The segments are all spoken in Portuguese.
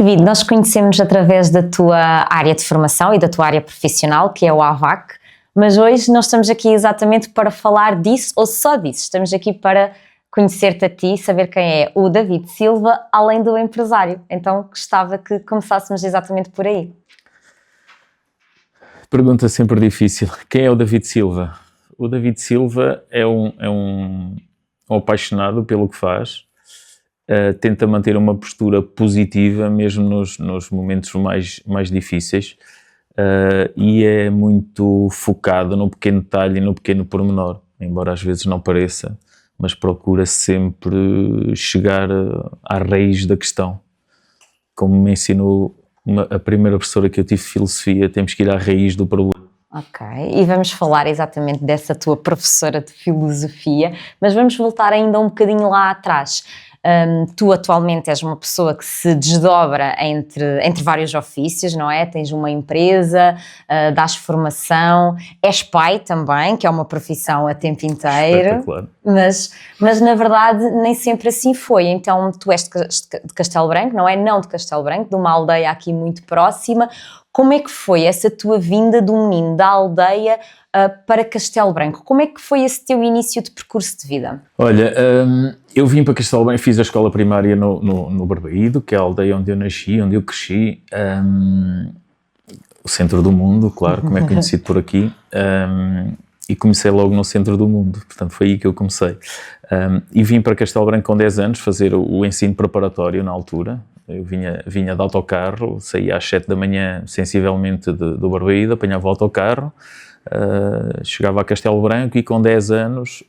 David, nós conhecemos através da tua área de formação e da tua área profissional, que é o AVAC, mas hoje não estamos aqui exatamente para falar disso ou só disso, estamos aqui para conhecer-te a ti, saber quem é o David Silva, além do empresário. Então gostava que começássemos exatamente por aí. Pergunta sempre difícil. Quem é o David Silva? O David Silva é um apaixonado pelo que faz, tenta manter uma postura positiva mesmo nos momentos mais difíceis, e é muito focado no pequeno detalhe e no pequeno pormenor, embora às vezes não pareça, mas procura sempre chegar à raiz da questão. Como me ensinou a primeira professora que eu tive de filosofia, temos que ir à raiz do problema. Ok, e vamos falar exatamente dessa tua professora de filosofia, mas vamos voltar ainda um bocadinho lá atrás. Tu atualmente és uma pessoa que se desdobra entre vários ofícios, não é? Tens uma empresa, dás formação, és pai também, que é uma profissão a tempo inteiro, mas na verdade nem sempre assim foi. Então tu és de Castelo Branco, não é? Não de Castelo Branco, de uma aldeia aqui muito próxima. Como é que foi essa tua vinda de um menino da aldeia para Castelo Branco? Como é que foi esse teu início de percurso de vida? Olha, eu vim para Castelo Branco, fiz a escola primária no Barbaído, que é a aldeia onde eu nasci, onde eu cresci, o centro do mundo, claro, como é conhecido por aqui, e comecei logo no centro do mundo, portanto foi aí que eu comecei. E vim para Castelo Branco com 10 anos fazer o ensino preparatório na altura. Eu vinha de autocarro, saía às 7 da manhã sensivelmente do Barbaído, apanhava o autocarro, chegava a Castelo Branco e com 10 anos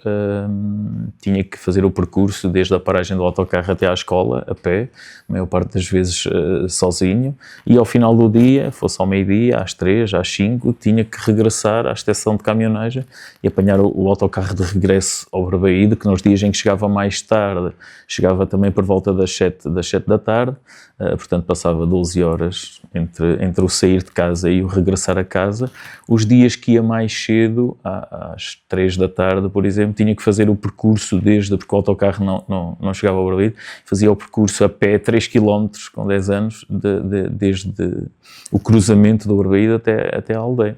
tinha que fazer o percurso desde a paragem do autocarro até à escola, a pé, a maior parte das vezes sozinho, e ao final do dia, fosse ao meio-dia, às 3, às 5, tinha que regressar à estação de caminhonagem e apanhar o autocarro de regresso ao Barbaído, que nos dias em que chegava mais tarde, chegava também por volta das 7 da tarde, portanto passava 12 horas entre o sair de casa e o regressar a casa. Os dias que ia mais cedo, às 3 da tarde, por exemplo, tinha que fazer o percurso porque o autocarro não chegava ao Barbaído, fazia o percurso a pé 3 km com 10 anos, desde o cruzamento do Barbaído até a aldeia.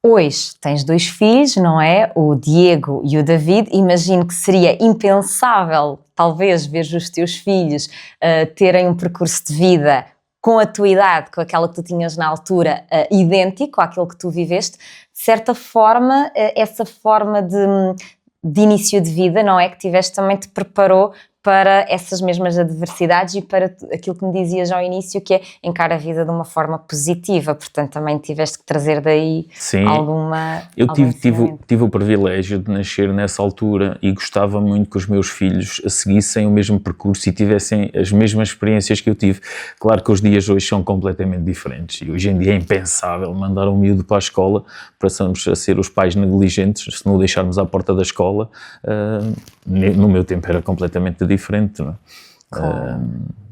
Hoje tens 2 filhos, não é? O Diego e o David. Imagino que seria impensável, talvez, ver os teus filhos terem um percurso de vida com a tua idade, com aquela que tu tinhas na altura, idêntico àquilo que tu viveste. De certa forma, essa forma de início de vida, não é? Que tiveste também te preparou para essas mesmas adversidades e para aquilo que me dizias ao início, que é encarar a vida de uma forma positiva. Portanto, também tiveste que trazer daí alguma... Eu tive o privilégio de nascer nessa altura e gostava muito que os meus filhos seguissem o mesmo percurso e tivessem as mesmas experiências que eu tive. Claro que os dias hoje são completamente diferentes e hoje em dia é impensável mandar um miúdo para a escola, passamos a ser os pais negligentes se não o deixarmos à porta da escola. No meu tempo era completamente diferente, não é?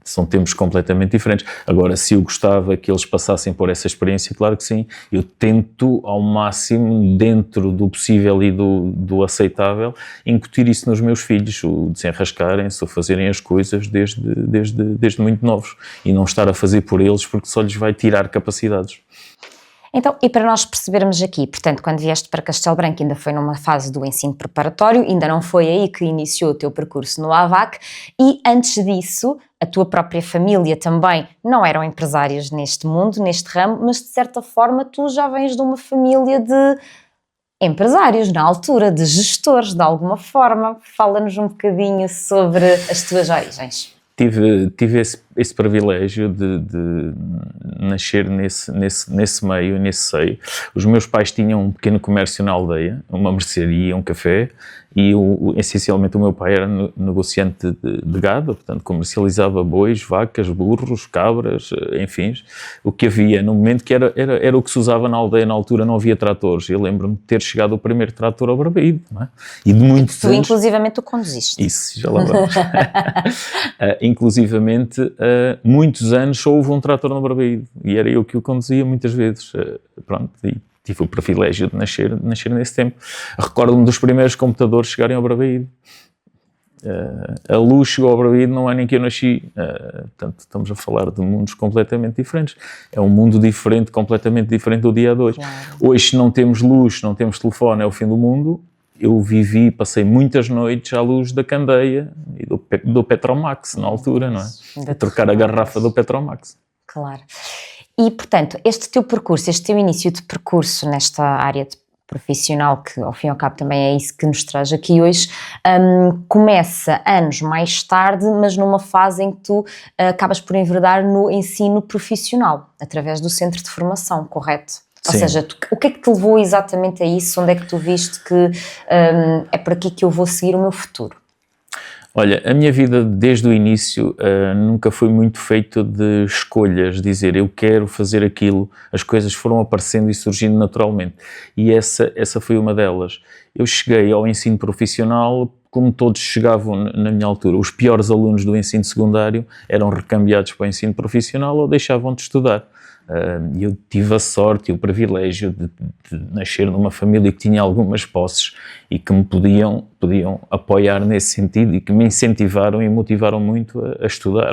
São tempos completamente diferentes. Agora, se eu gostava que eles passassem por essa experiência, claro que sim. Eu tento ao máximo, dentro do possível e do aceitável, incutir isso nos meus filhos, o desenrascarem-se ou fazerem as coisas desde muito novos e não estar a fazer por eles porque só lhes vai tirar capacidades. Então, e para nós percebermos aqui, portanto, quando vieste para Castelo Branco ainda foi numa fase do ensino preparatório, ainda não foi aí que iniciou o teu percurso no AVAC, e antes disso, a tua própria família também não eram empresários neste mundo, neste ramo, mas de certa forma tu já vens de uma família de empresários, na altura, de gestores, de alguma forma. Fala-nos um bocadinho sobre as tuas origens. Tive esse privilégio de nascer nesse meio, nesse seio. Os meus pais tinham um pequeno comércio na aldeia, uma mercearia, um café, e essencialmente o meu pai era negociante de gado, portanto comercializava bois, vacas, burros, cabras, enfim, o que havia no momento que era o que se usava na aldeia. Na altura não havia tratores. Eu lembro-me de ter chegado o primeiro trator ao Barbaído, não é? E de muitos anos... inclusivamente o conduziste. Isso, já lá vamos. Inclusivamente, muitos anos só houve um trator no Barbaído e era eu que o conduzia muitas vezes. Pronto, e tive o privilégio de nascer nesse tempo. Recordo-me dos primeiros computadores chegarem ao Barbaído. A luz chegou ao Barbaído no ano em que eu nasci, portanto estamos a falar de mundos completamente diferentes. É um mundo diferente, completamente diferente do dia a dois. Claro. Hoje, se não temos luz, não temos telefone, é o fim do mundo. Eu passei muitas noites à luz da candeia e do Petromax na altura, não é? A trocar a garrafa do Petromax. Claro. E, portanto, este teu percurso, este teu início de percurso nesta área profissional, que ao fim e ao cabo também é isso que nos traz aqui hoje, começa anos mais tarde, mas numa fase em que tu acabas por enverdar no ensino profissional, através do centro de formação, correto? Ou Sim. seja, o que é que te levou exatamente a isso? Onde é que tu viste que é por aqui que eu vou seguir o meu futuro? Olha, a minha vida desde o início nunca foi muito feita de escolhas, dizer eu quero fazer aquilo. As coisas foram aparecendo e surgindo naturalmente. E essa foi uma delas. Eu cheguei ao ensino profissional como todos chegavam na minha altura. Os piores alunos do ensino secundário eram recambiados para o ensino profissional ou deixavam de estudar. Eu tive a sorte e o privilégio de nascer numa família que tinha algumas posses e que me podiam apoiar nesse sentido e que me incentivaram e motivaram muito a estudar.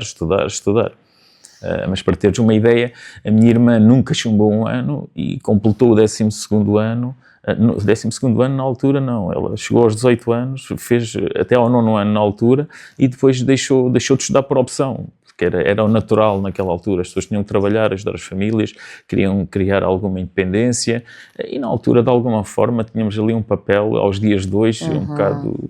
Mas para teres uma ideia, a minha irmã nunca chumbou um ano e completou o 12º ano. No 12º ano na altura não, ela chegou aos 18 anos, fez até ao 9º ano na altura e depois deixou de estudar por opção. Que era o natural naquela altura, as pessoas tinham que trabalhar, ajudar as famílias, queriam criar alguma independência e na altura de alguma forma tínhamos ali um papel aos dias de hoje, um bocado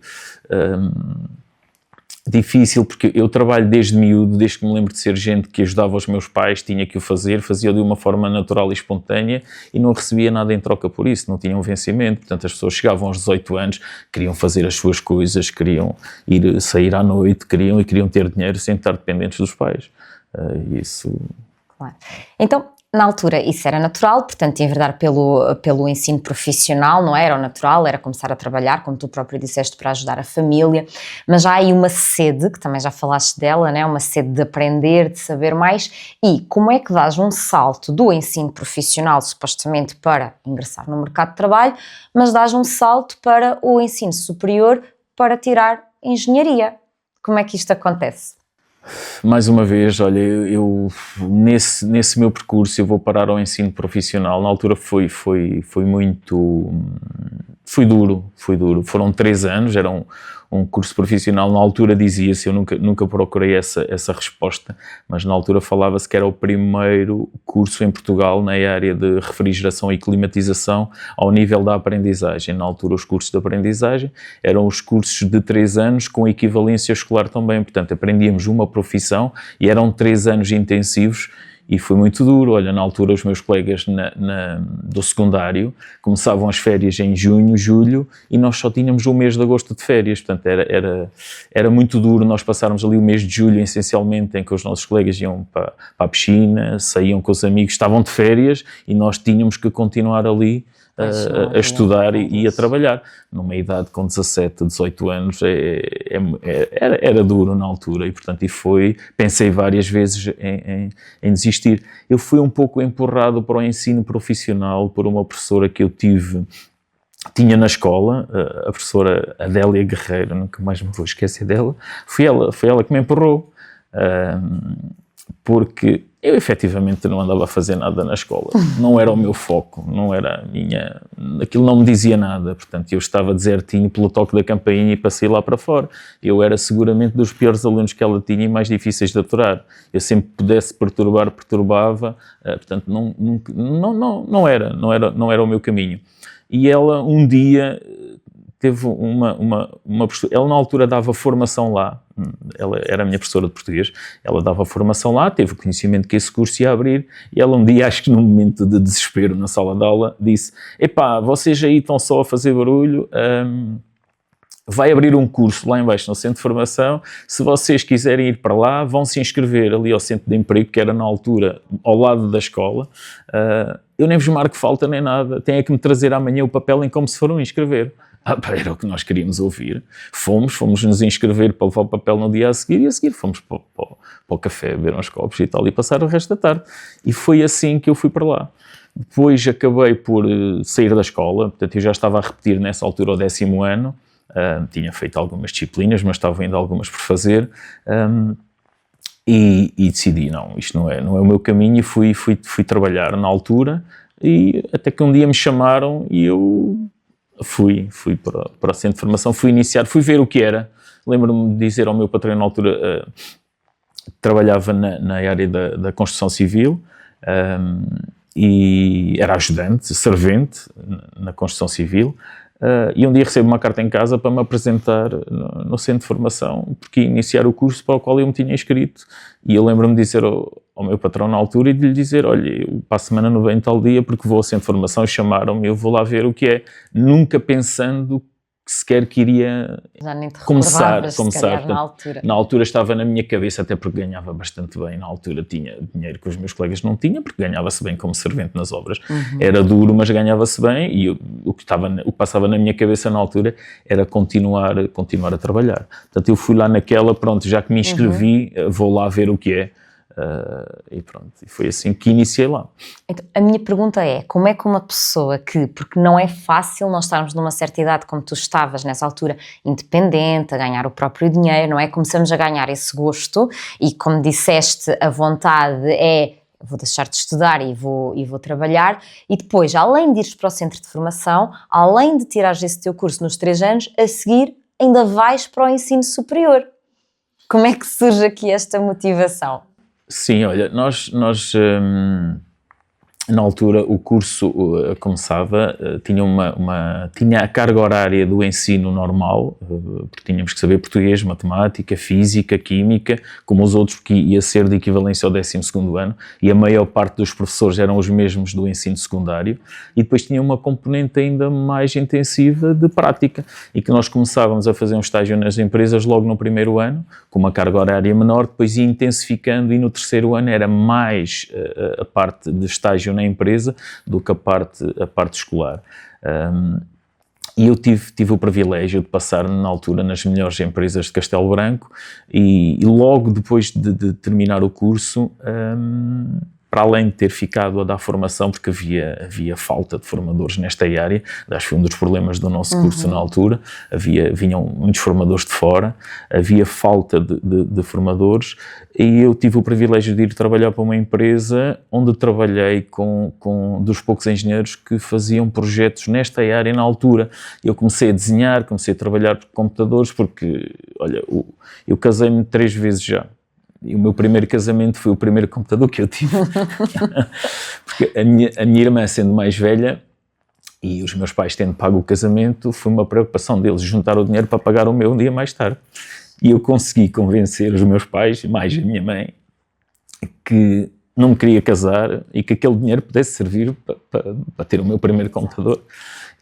difícil, porque eu trabalho desde miúdo, desde que me lembro de ser gente que ajudava os meus pais, tinha que o fazer, fazia de uma forma natural e espontânea e não recebia nada em troca por isso, não tinha um vencimento. Portanto, as pessoas chegavam aos 18 anos, queriam fazer as suas coisas, queriam sair à noite, queriam ter dinheiro sem estar dependentes dos pais. Isso... Claro. Então, na altura isso era natural, portanto enverdar pelo ensino profissional, não é? Era o natural, era começar a trabalhar, como tu próprio disseste, para ajudar a família, mas já há aí uma sede, que também já falaste dela, né? Uma sede de aprender, de saber mais, e como é que dás um salto do ensino profissional, supostamente para ingressar no mercado de trabalho, mas dás um salto para o ensino superior para tirar engenharia? Como é que isto acontece? Mais uma vez, olha, eu nesse meu percurso eu vou parar ao ensino profissional. Na altura foi duro. Foram 3 anos, era um curso profissional. Na altura dizia-se, eu nunca procurei essa resposta, mas na altura falava-se que era o primeiro curso em Portugal na área de refrigeração e climatização ao nível da aprendizagem. Na altura os cursos de aprendizagem eram os cursos de 3 anos com equivalência escolar também, portanto aprendíamos uma profissão e eram 3 anos intensivos. E foi muito duro. Olha, na altura os meus colegas do secundário começavam as férias em junho, julho e nós só tínhamos o mês de agosto de férias, portanto era muito duro. Nós passáramos ali o mês de julho essencialmente em que os nossos colegas iam para a piscina, saíam com os amigos, estavam de férias e nós tínhamos que continuar ali a estudar e a trabalhar. Numa idade com 17, 18 anos era duro na altura e portanto pensei várias vezes em desistir. Eu fui um pouco empurrado para o ensino profissional por uma professora que eu tinha na escola, a professora Adélia Guerreiro, nunca mais me vou esquecer dela. Foi ela que me empurrou, porque eu efetivamente não andava a fazer nada na escola, não era o meu foco, não era aquilo não me dizia nada, portanto eu estava desertinho pelo toque da campainha e passei lá para fora. Eu era seguramente dos piores alunos que ela tinha e mais difíceis de aturar. Eu sempre pudesse perturbava, portanto não era o meu caminho. E ela um dia teve uma professora, ela na altura dava formação lá, ela era a minha professora de português, ela dava formação lá, teve o conhecimento que esse curso ia abrir, e ela um dia, acho que num momento de desespero na sala de aula, disse: epá, vocês aí estão só a fazer barulho, vai abrir um curso lá em baixo no centro de formação, se vocês quiserem ir para lá, vão se inscrever ali ao centro de emprego, que era na altura ao lado da escola, eu nem vos marco falta nem nada, têm que me trazer amanhã o papel em como se foram inscrever. Era o que nós queríamos ouvir. Fomos nos inscrever para levar o papel no dia a seguir e a seguir fomos para o café, beber uns copos e tal e passar o resto da tarde. E foi assim que eu fui para lá. Depois acabei por sair da escola, portanto eu já estava a repetir nessa altura o 10º ano tinha feito algumas disciplinas, mas estava ainda algumas por fazer, e decidi, não, isto não é o meu caminho, e fui trabalhar na altura, e até que um dia me chamaram e eu fui para o centro de formação, fui ver o que era. Lembro-me de dizer ao meu patrão na altura, trabalhava na área da construção civil, e era ajudante, servente na construção civil, e um dia recebo uma carta em casa para me apresentar no centro de formação, porque ia iniciar o curso para o qual eu me tinha inscrito. E eu lembro-me de dizer ao meu patrão na altura e de lhe dizer, olha, eu passo a semana não venho tal dia porque vou ao centro de formação e chamaram-me, eu vou lá ver o que é, nunca pensando sequer que iria Já nem te começar na altura. Na altura estava na minha cabeça, até porque ganhava bastante bem. Na altura tinha dinheiro que os meus colegas não tinham, porque ganhava-se bem como servente nas obras. Era duro, mas ganhava-se bem, e o que passava na minha cabeça na altura era continuar a trabalhar. Portanto, eu fui lá naquela, pronto, já que me inscrevi, vou lá ver o que é. E pronto, e foi assim que iniciei lá. Então, a minha pergunta é, como é que uma pessoa porque não é fácil nós estarmos numa certa idade, como tu estavas nessa altura, independente, a ganhar o próprio dinheiro, não é? Começamos a ganhar esse gosto e, como disseste, a vontade é, vou deixar de estudar e vou trabalhar, e depois, além de ires para o centro de formação, além de tirares esse teu curso nos 3 anos, a seguir ainda vais para o ensino superior. Como é que surge aqui esta motivação? Sim, olha, nós na altura o curso começava, tinha a carga horária do ensino normal, porque tínhamos que saber português, matemática, física, química, como os outros, porque ia ser de equivalência ao 12º ano, e a maior parte dos professores eram os mesmos do ensino secundário, e depois tinha uma componente ainda mais intensiva de prática, e que nós começávamos a fazer um estágio nas empresas logo no primeiro ano, com uma carga horária menor, depois ia intensificando, e no 3º ano era mais a parte de estágio na empresa do que a parte escolar. E eu tive o privilégio de passar na altura nas melhores empresas de Castelo Branco, e logo depois de terminar o curso, para além de ter ficado a dar formação, porque havia falta de formadores nesta área, acho que foi um dos problemas do nosso curso na altura, vinham muitos formadores de fora, havia falta de formadores, e eu tive o privilégio de ir trabalhar para uma empresa onde trabalhei com dos poucos engenheiros que faziam projetos nesta área na altura. Eu comecei a desenhar, comecei a trabalhar por computadores, porque, olha, eu casei-me 3 vezes já. E o meu primeiro casamento foi o primeiro computador que eu tive. Porque a minha irmã, sendo mais velha, e os meus pais tendo pago o casamento, foi uma preocupação deles juntar o dinheiro para pagar o meu um dia mais tarde. E eu consegui convencer os meus pais, mais a minha mãe, que não me queria casar e que aquele dinheiro pudesse servir para ter o meu primeiro computador.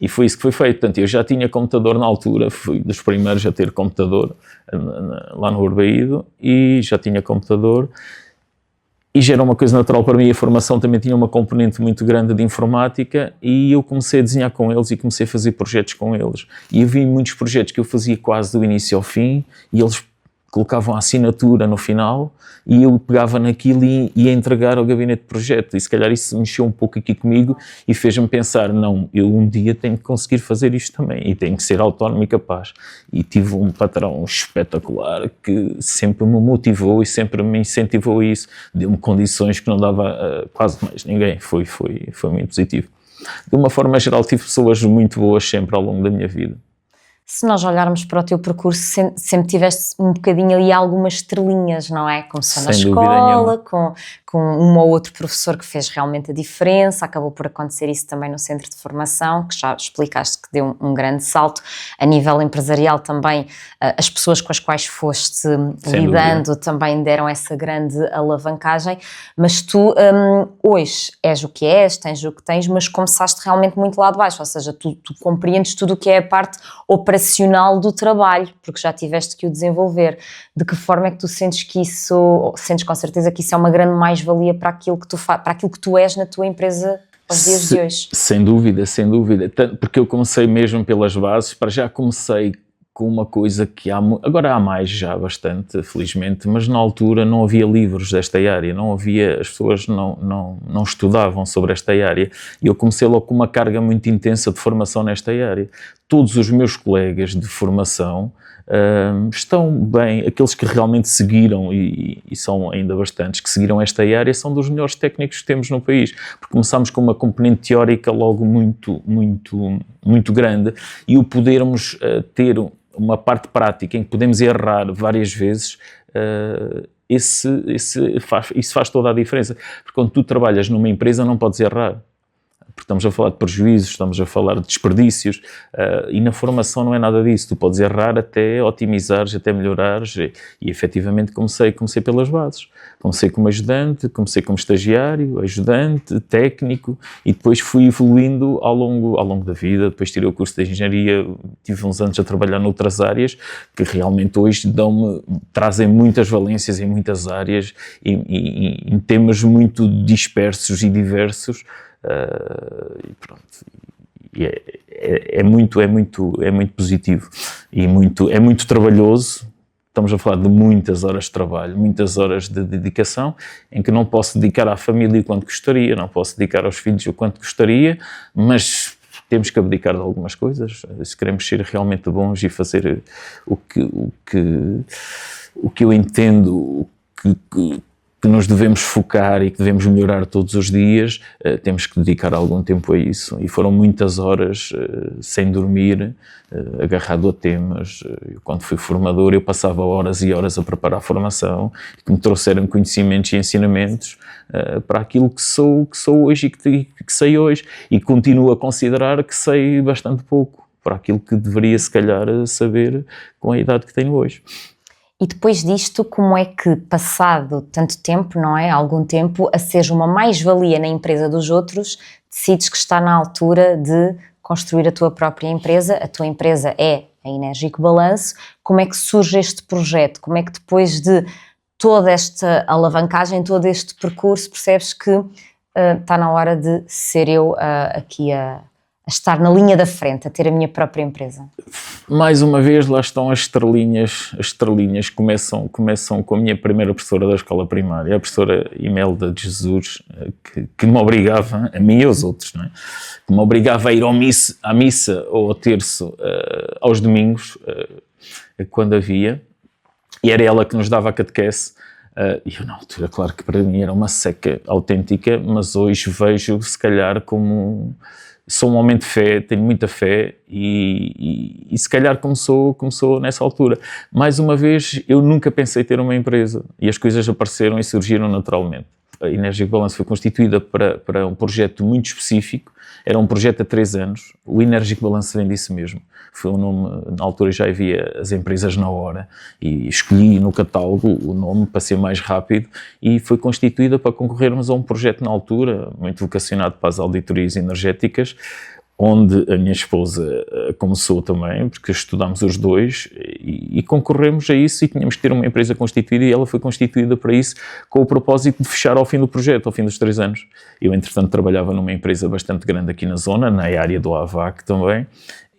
E foi isso que foi feito. Portanto, eu já tinha computador na altura, fui dos primeiros a ter computador lá no Barbaído, e já tinha computador, e já era uma coisa natural para mim. A formação também tinha uma componente muito grande de informática, e eu comecei a desenhar com eles e comecei a fazer projetos com eles. E eu vi muitos projetos que eu fazia quase do início ao fim, e eles colocavam a assinatura no final, e eu pegava naquilo e ia entregar ao gabinete de projeto, e se calhar isso mexeu um pouco aqui comigo e fez-me pensar, não, eu um dia tenho que conseguir fazer isto também, e tenho que ser autónomo e capaz. E tive um patrão espetacular que sempre me motivou e sempre me incentivou a isso, deu-me condições que não dava a quase mais ninguém, foi muito positivo. De uma forma geral, tive pessoas muito boas sempre ao longo da minha vida. Se nós olharmos para o teu percurso, sempre tiveste um bocadinho ali algumas estrelinhas, não é? Começou na escola, com um ou outro professor que fez realmente a diferença, acabou por acontecer isso também no centro de formação, que já explicaste que deu um grande salto. A nível empresarial também, as pessoas com as quais foste lidando também deram essa grande alavancagem, mas tu hoje és o que és, tens o que tens, mas começaste realmente muito lá de baixo, ou seja, tu compreendes tudo o que é a parte operacional do trabalho, porque já tiveste que o desenvolver. De que forma é que tu sentes que isso, sentes com certeza que isso é uma grande mais-valia para aquilo que tu és na tua empresa aos dias de hoje? Sem dúvida, porque eu comecei mesmo pelas bases, para já comecei com uma coisa que agora há mais já bastante, felizmente, mas na altura não havia livros desta área, não havia, as pessoas não estudavam sobre esta área, e eu comecei logo com uma carga muito intensa de formação nesta área. Todos os meus colegas de formação estão bem, aqueles que realmente seguiram, e são ainda bastantes, que seguiram esta área, são dos melhores técnicos que temos no país, porque começámos com uma componente teórica logo muito grande, e o podermos ter uma parte prática em que podemos errar várias vezes, isso faz toda a diferença, porque quando tu trabalhas numa empresa não podes errar, porque estamos a falar de prejuízos, estamos a falar de desperdícios, e na formação não é nada disso, tu podes errar até otimizares, até melhorares, e efetivamente comecei pelas bases. Comecei como ajudante, comecei como estagiário, ajudante, técnico, e depois fui evoluindo ao longo da vida. Depois tirei o curso de engenharia, tive uns anos a trabalhar noutras áreas, que realmente hoje trazem muitas valências em muitas áreas, em temas muito dispersos e diversos, e pronto. E é muito positivo, e é muito trabalhoso. Estamos a falar de muitas horas de trabalho, muitas horas de dedicação, em que não posso dedicar à família o quanto gostaria, não posso dedicar aos filhos o quanto gostaria, mas temos que abdicar de algumas coisas, se queremos ser realmente bons e fazer o que eu entendo, que nos devemos focar e que devemos melhorar todos os dias, temos que dedicar algum tempo a isso. E foram muitas horas sem dormir, agarrado a temas. Quando fui formador, eu passava horas e horas a preparar a formação, que me trouxeram conhecimentos e ensinamentos para aquilo que sou hoje e que sei hoje. E continuo a considerar que sei bastante pouco para aquilo que deveria, se calhar, saber com a idade que tenho hoje. E depois disto, como é que, passado tanto tempo, não é? Algum tempo, a seres uma mais-valia na empresa dos outros, decides que está na altura de construir a tua própria empresa? A tua empresa é a Enérgico Balanço. Como é que surge este projeto? Como é que depois de toda esta alavancagem, todo este percurso, percebes que está na hora de ser eu aqui a estar na linha da frente, a ter a minha própria empresa? Mais uma vez, lá estão as estrelinhas começam com a minha primeira professora da escola primária, a professora Imelda de Jesus, que me obrigava, a mim e aos outros, não é? Que me obrigava a ir à missa ou ao terço aos domingos, quando havia, e era ela que nos dava a catequese. E eu, na altura, claro que para mim era uma seca autêntica, mas hoje vejo, se calhar, como... Sou um homem de fé, tenho muita fé, e se calhar começou nessa altura. Mais uma vez, eu nunca pensei ter uma empresa, e as coisas apareceram e surgiram naturalmente. A Enérgico Balanço foi constituída para um projeto muito específico, era um projeto a 3 anos, o Enérgico Balanço vem disso mesmo. Foi um nome, na altura já havia as empresas na hora, e escolhi no catálogo o nome para ser mais rápido, e foi constituída para concorrermos a um projeto na altura, muito vocacionado para as auditorias energéticas, onde a minha esposa começou também, porque estudámos os dois e concorremos a isso, e tínhamos que ter uma empresa constituída, e ela foi constituída para isso, com o propósito de fechar ao fim do projeto, ao fim dos 3 anos. Eu, entretanto, trabalhava numa empresa bastante grande aqui na zona, na área do AVAC também,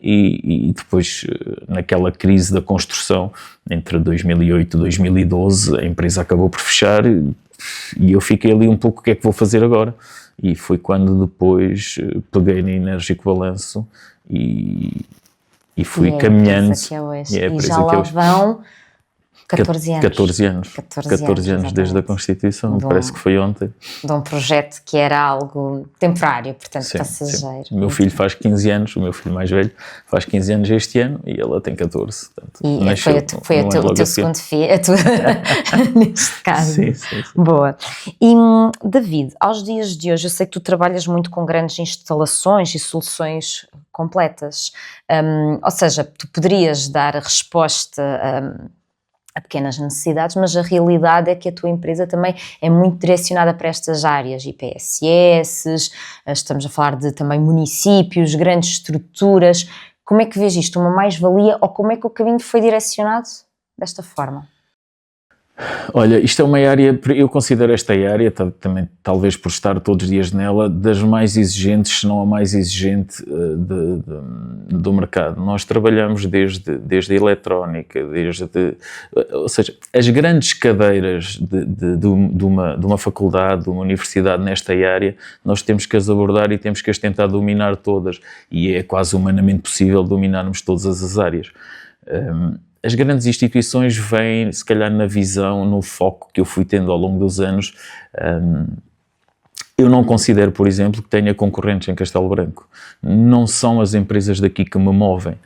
e depois, naquela crise da construção, entre 2008 e 2012, a empresa acabou por fechar, e eu fiquei ali um pouco, o que é que vou fazer agora? E foi quando depois peguei na Enérgico Balanço e fui caminhando. E já lá vão 14 anos. 14 anos desde a Constituição, parece que foi ontem. De um projeto que era algo temporário, portanto, sim, passageiro. Sim. O meu filho faz 15 anos, o meu filho mais velho faz 15 anos este ano, e ela tem 14. Portanto, e foi o teu segundo filho, neste caso. Sim. Boa. E, David, aos dias de hoje, eu sei que tu trabalhas muito com grandes instalações e soluções completas. Ou seja, tu poderias dar a resposta a pequenas necessidades, mas a realidade é que a tua empresa também é muito direcionada para estas áreas, IPSS, estamos a falar de também municípios, grandes estruturas. Como é que vês isto? Uma mais-valia, ou como é que o caminho foi direcionado desta forma? Olha, isto é uma área, eu considero esta área, também talvez por estar todos os dias nela, das mais exigentes, se não a mais exigente do mercado. Nós trabalhamos desde a eletrónica, ou seja, as grandes cadeiras de uma faculdade, de uma universidade nesta área, nós temos que as abordar e temos que as tentar dominar todas, e é quase humanamente possível dominarmos todas as áreas. As grandes instituições vêm, se calhar, na visão, no foco que eu fui tendo ao longo dos anos. Eu não considero, por exemplo, que tenha concorrentes em Castelo Branco. Não são as empresas daqui que me movem.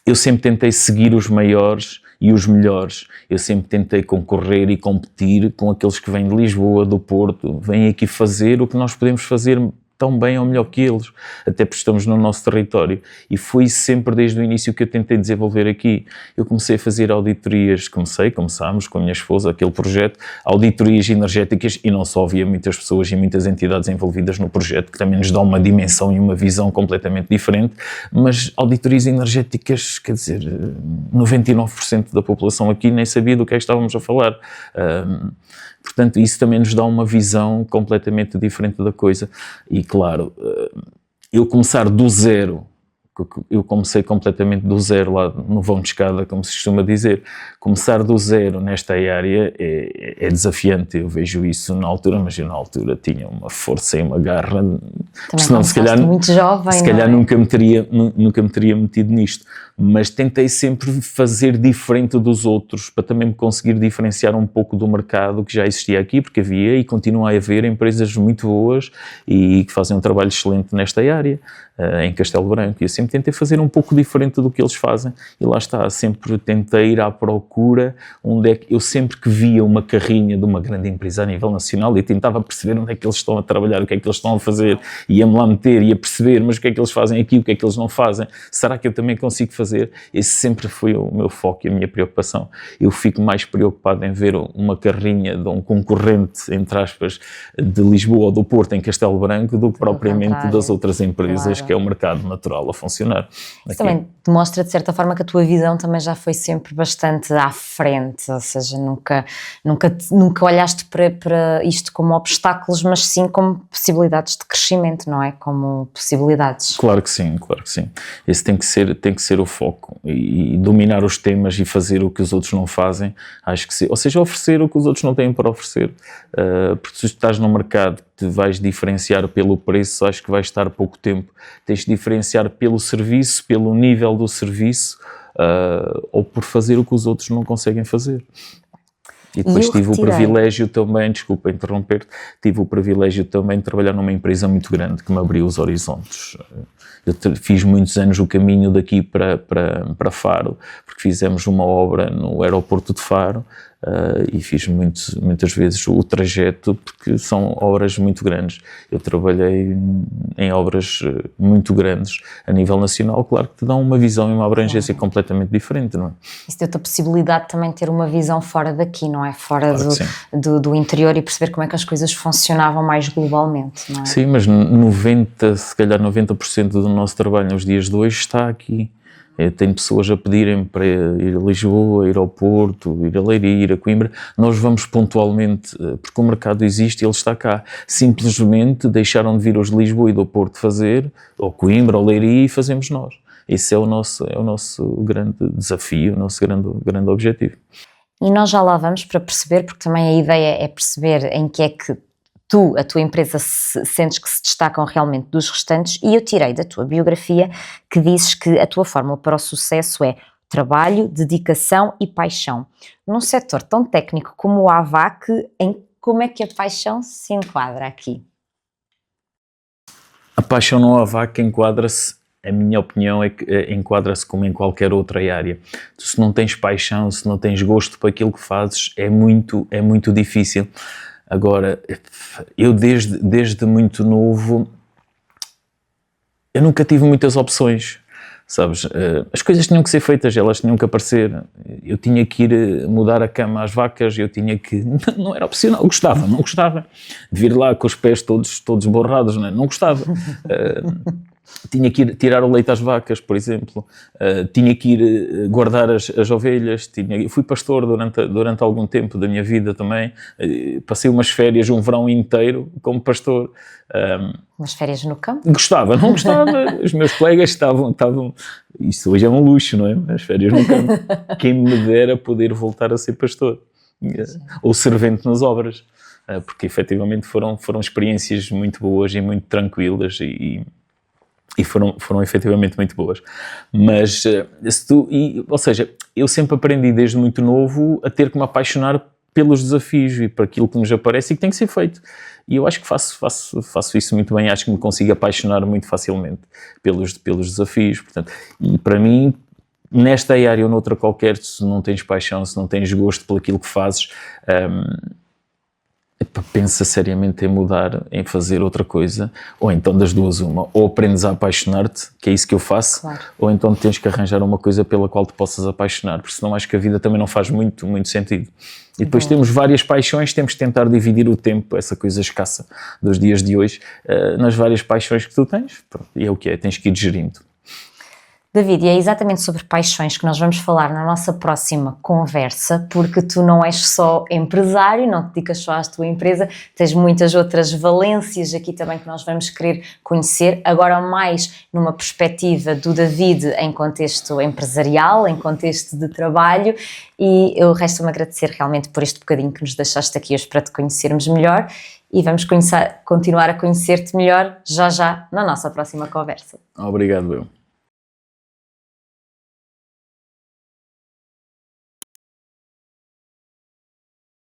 Eu sempre tentei seguir os maiores e os melhores. Eu sempre tentei concorrer e competir com aqueles que vêm de Lisboa, do Porto, vêm aqui fazer o que nós podemos fazer tão bem ou melhor que eles, até porque estamos no nosso território. E foi sempre desde o início que eu tentei desenvolver aqui. Eu comecei a fazer auditorias, começámos com a minha esposa, aquele projeto, auditorias energéticas, e não só, havia muitas pessoas e muitas entidades envolvidas no projeto, que também nos dão uma dimensão e uma visão completamente diferente, mas auditorias energéticas, quer dizer, 99% da população aqui nem sabia do que é que estávamos a falar. Portanto, isso também nos dá uma visão completamente diferente da coisa. E, claro, eu começar do zero, eu comecei completamente do zero lá no vão de escada, como se costuma dizer. Começar do zero nesta área é desafiante, eu vejo isso na altura, mas eu na altura tinha uma força e uma garra, também senão se calhar, muito jovem, se calhar nunca me teria metido nisto. Mas tentei sempre fazer diferente dos outros, para também me conseguir diferenciar um pouco do mercado que já existia aqui, porque havia e continua a haver empresas muito boas e que fazem um trabalho excelente nesta área, em Castelo Branco. E eu sempre tentei fazer um pouco diferente do que eles fazem, e lá está, sempre tentei ir à procura onde é que eu sempre que via uma carrinha de uma grande empresa a nível nacional, eu tentava perceber onde é que eles estão a trabalhar, o que é que eles estão a fazer, ia-me lá meter, ia perceber, mas o que é que eles fazem aqui, o que é que eles não fazem, será que eu também consigo fazer? Esse sempre foi o meu foco e a minha preocupação. Eu fico mais preocupado em ver uma carrinha de um concorrente, entre aspas, de Lisboa ou do Porto em Castelo Branco, do que propriamente das outras empresas, claro, que é o mercado natural a funcionar. Isso também demonstra, de certa forma, que a tua visão também já foi sempre bastante à frente, ou seja, nunca olhaste para isto como obstáculos, mas sim como possibilidades de crescimento, não é? Como possibilidades. Claro que sim, claro que sim. Esse tem que ser o foco, e dominar os temas e fazer o que os outros não fazem, acho que sim. Ou seja, oferecer o que os outros não têm para oferecer, porque se estás no mercado que te vais diferenciar pelo preço, acho que vais estar pouco tempo. Tens de diferenciar pelo serviço, pelo nível do serviço, ou por fazer o que os outros não conseguem fazer. E depois tive o privilégio também, desculpa interromper-te, tive o privilégio também de trabalhar numa empresa muito grande que me abriu os horizontes. Eu fiz muitos anos o caminho daqui para Faro, porque fizemos uma obra no aeroporto de Faro, e fiz muitas vezes o trajeto, porque são obras muito grandes. Eu trabalhei em obras muito grandes a nível nacional, claro que te dão uma visão e uma abrangência completamente diferente, não é? Isso deu-te a possibilidade de também ter uma visão fora daqui, não é? Fora do interior, e perceber como é que as coisas funcionavam mais globalmente, não é? Sim, mas se calhar 90% do nosso trabalho nos dias de hoje está aqui. Tenho pessoas a pedirem para ir a Lisboa, ir ao Porto, ir a Leiria, ir a Coimbra. Nós vamos pontualmente, porque o mercado existe e ele está cá. Simplesmente deixaram de vir os de Lisboa e do Porto fazer, ou Coimbra, ou Leiria, e fazemos nós. Esse é o nosso grande desafio, o nosso grande objetivo. E nós já lá vamos para perceber, porque também a ideia é perceber em que é que a tua empresa sentes que se destacam realmente dos restantes, e eu tirei da tua biografia que dizes que a tua fórmula para o sucesso é trabalho, dedicação e paixão. Num setor tão técnico como o AVAC, como é que a paixão se enquadra aqui? A paixão no AVAC enquadra-se, a minha opinião é que enquadra-se como em qualquer outra área. Se não tens paixão, se não tens gosto para aquilo que fazes, é muito difícil. Agora, eu desde muito novo, eu nunca tive muitas opções, sabes? As coisas tinham que ser feitas, elas tinham que aparecer. Eu tinha que ir mudar a cama às vacas, eu tinha que... Não era opcional, não gostava de vir lá com os pés todos borrados, não gostava. tinha que ir tirar o leite às vacas, por exemplo, tinha que ir guardar as ovelhas, fui pastor durante algum tempo da minha vida também, passei umas férias, um verão inteiro como pastor. Umas férias no campo? Não gostava, os meus colegas estavam, isso hoje é um luxo, não é? As férias no campo, quem me dera poder voltar a ser pastor, ou servente nas obras, porque efetivamente foram experiências muito boas e muito tranquilas e foram efetivamente muito boas. Mas, ou seja, eu sempre aprendi desde muito novo a ter que me apaixonar pelos desafios e por aquilo que nos aparece e que tem que ser feito. E eu acho que faço isso muito bem, acho que me consigo apaixonar muito facilmente pelos desafios. Portanto, e para mim, nesta área ou noutra qualquer, se não tens paixão, se não tens gosto por aquilo que fazes, pensa seriamente em mudar, em fazer outra coisa, ou então das duas uma, ou aprendes a apaixonar-te, que é isso que eu faço, claro. Ou então tens que arranjar uma coisa pela qual te possas apaixonar, porque senão acho que a vida também não faz muito sentido. E depois temos várias paixões, temos que tentar dividir o tempo, essa coisa escassa dos dias de hoje, nas várias paixões que tu tens, e é o que é, tens que ir gerindo. David, e é exatamente sobre paixões que nós vamos falar na nossa próxima conversa, porque tu não és só empresário, não te dedicas só à tua empresa, tens muitas outras valências aqui também que nós vamos querer conhecer, agora mais numa perspectiva do David em contexto empresarial, em contexto de trabalho, e eu resta-me agradecer realmente por este bocadinho que nos deixaste aqui hoje para te conhecermos melhor, e vamos continuar a conhecer-te melhor já na nossa próxima conversa. Obrigado, eu.